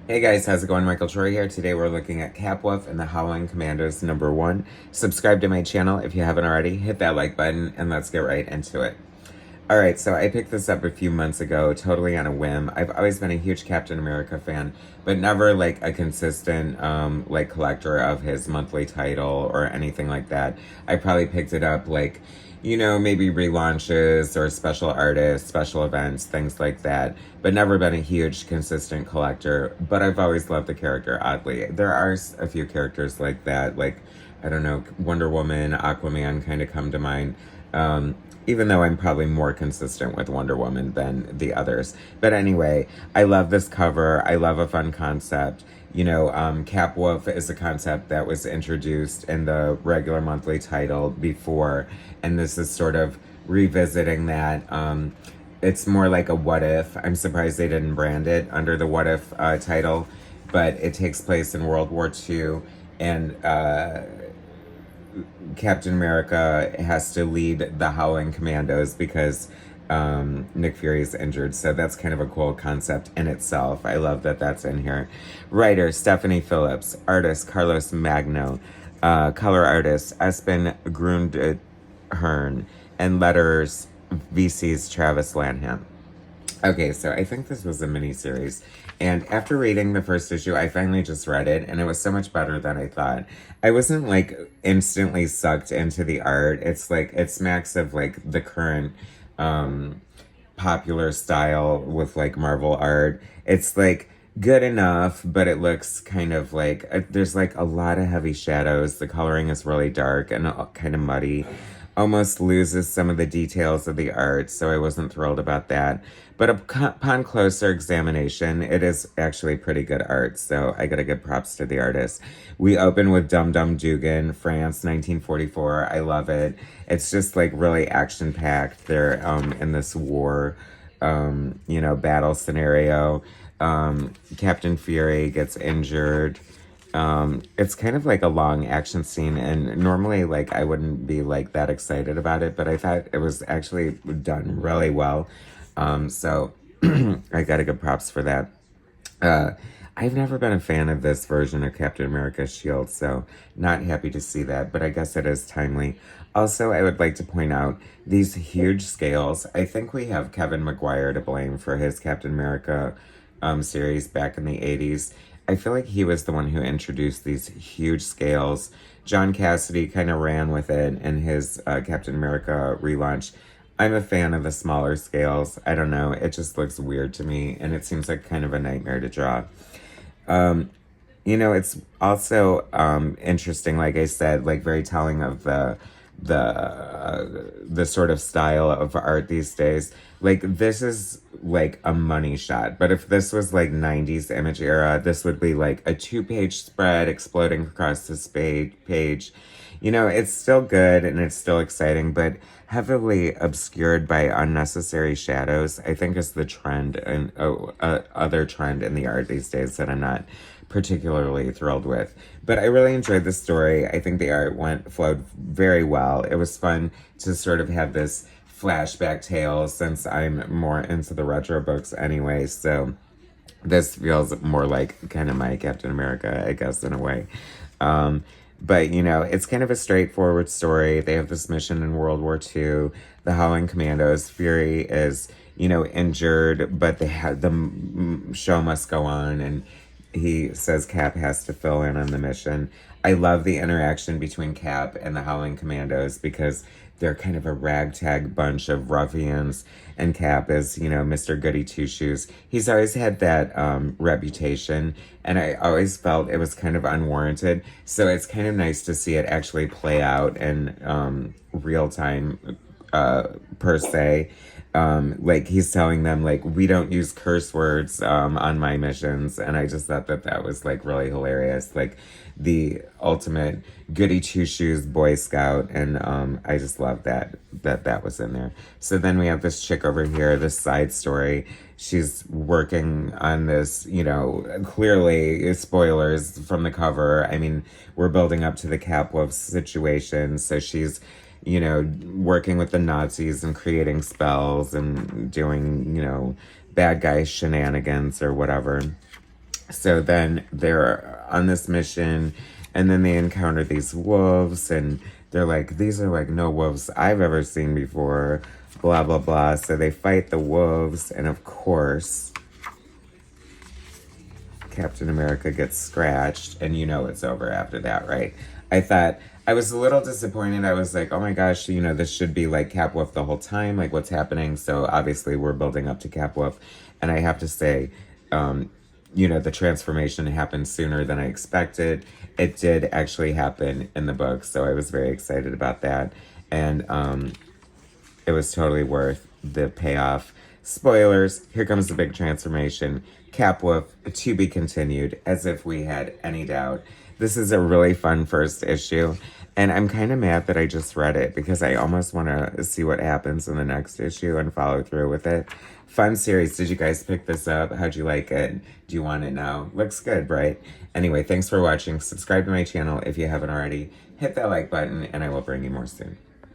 Hey guys, how's it going? Michael Troy here. Today we're looking at Wolf and the Howling Commandos #1. Subscribe to my channel if you haven't already. Hit that like button and let's get right into it. Alright, so I picked this up a few months ago, totally on a whim. I've always been a huge Captain America fan, but never like a consistent like collector of his monthly title or anything like that. I probably picked it up like, maybe relaunches or special artists, special events, things like that, but never been a huge consistent collector. But I've always loved the character, oddly. There are a few characters like that, like, I don't know, Wonder Woman, Aquaman kind of come to mind. Even though I'm probably more consistent with Wonder Woman than the others. But anyway, I love this cover. I love a fun concept. Cap Wolf is a concept that was introduced in the regular monthly title before, and this is sort of revisiting that. It's more like a what if. I'm surprised they didn't brand it under the what if title, but it takes place in World War II, and Captain America has to lead the Howling Commandos because Nick Fury is injured. So that's kind of a cool concept in itself. I love that that's in here. Writer Stephanie Phillips. Artist Carlos Magno. Color artist Espen Grundhern. And letters VC's Travis Lanham. Okay, so I think this was a mini-series, and after reading the first issue, I finally just read it, and it was so much better than I thought. I wasn't, like, instantly sucked into the art. It's, like, it smacks of, like, the current, popular style with, like, Marvel art. It's, like, good enough, but it looks kind of, like, there's, like, a lot of heavy shadows. The coloring is really dark and kind of muddy. Almost loses some of the details of the art, so I wasn't thrilled about that. But upon closer examination, it is actually pretty good art, so I gotta give props to the artist. We open with Dum Dum Dugan, France, 1944. I love it. It's just like really action-packed. They're in this war, battle scenario. Captain Fury gets injured. It's kind of like a long action scene, and normally, like, I wouldn't be, like, that excited about it, but I thought it was actually done really well. So I gotta give props for that. I've never been a fan of this version of Captain America's shield, so not happy to see that, but I guess it is timely. Also, I would like to point out these huge scales. I think we have Kevin Maguire to blame for his Captain America series back in the 80s. I feel like he was the one who introduced these huge scales. John Cassidy kind of ran with it in his Captain America relaunch. I'm a fan of the smaller scales. I don't know, it just looks weird to me, and it seems like kind of a nightmare to draw. It's also interesting, like I said, like very telling of the sort of style of art these days. Like, this is like a money shot, but if this was like 90s image era, this would be like a 2-page spread exploding across this page. It's still good and it's still exciting, but heavily obscured by unnecessary shadows, I think, is the trend, and other trend in the art these days that I'm not particularly thrilled with. But I really enjoyed the story. I think the art flowed very well. It was fun to sort of have this flashback tale, since I'm more into the retro books anyway, so this feels more like kind of my Captain America, I guess, in a way. But, it's kind of a straightforward story. They have this mission in World War II, the Howling Commandos. Fury is, injured, but the show must go on, and he says Cap has to fill in on the mission. I love the interaction between Cap and the Howling Commandos because they're kind of a ragtag bunch of ruffians, and Cap is, Mr. Goody Two-Shoes. He's always had that reputation, and I always felt it was kind of unwarranted. So it's kind of nice to see it actually play out in real time, per se. Like, he's telling them, like, we don't use curse words on my missions, and I just thought that was, like, really hilarious. Like, the ultimate goody two-shoes Boy Scout, and I just love that was in there. So then we have this chick over here, this side story. She's working on this, clearly spoilers from the cover. I mean, we're building up to the Cap Wolf situation, so she's working with the Nazis and creating spells and doing, bad guy shenanigans or whatever. So then they're on this mission, and then they encounter these wolves, and they're like, these are like no wolves I've ever seen before, blah, blah, blah. So they fight the wolves, and of course, Captain America gets scratched, and you know it's over after that, right? I was a little disappointed. I was like, oh my gosh, you know, this should be like Cap Wolf the whole time, like what's happening? So obviously we're building up to Cap Wolf, and I have to say, you know, the transformation happened sooner than I expected. It did actually happen in the book, so I was very excited about that. And it was totally worth the payoff. Spoilers, here comes the big transformation. Cap Wolf, to be continued, as if we had any doubt. This is a really fun first issue, and I'm kind of mad that I just read it because I almost want to see what happens in the next issue and follow through with it. Fun series. Did you guys pick this up? How'd you like it? Do you want it now? Looks good, right? Anyway, thanks for watching. Subscribe to my channel if you haven't already. Hit that like button, and I will bring you more soon.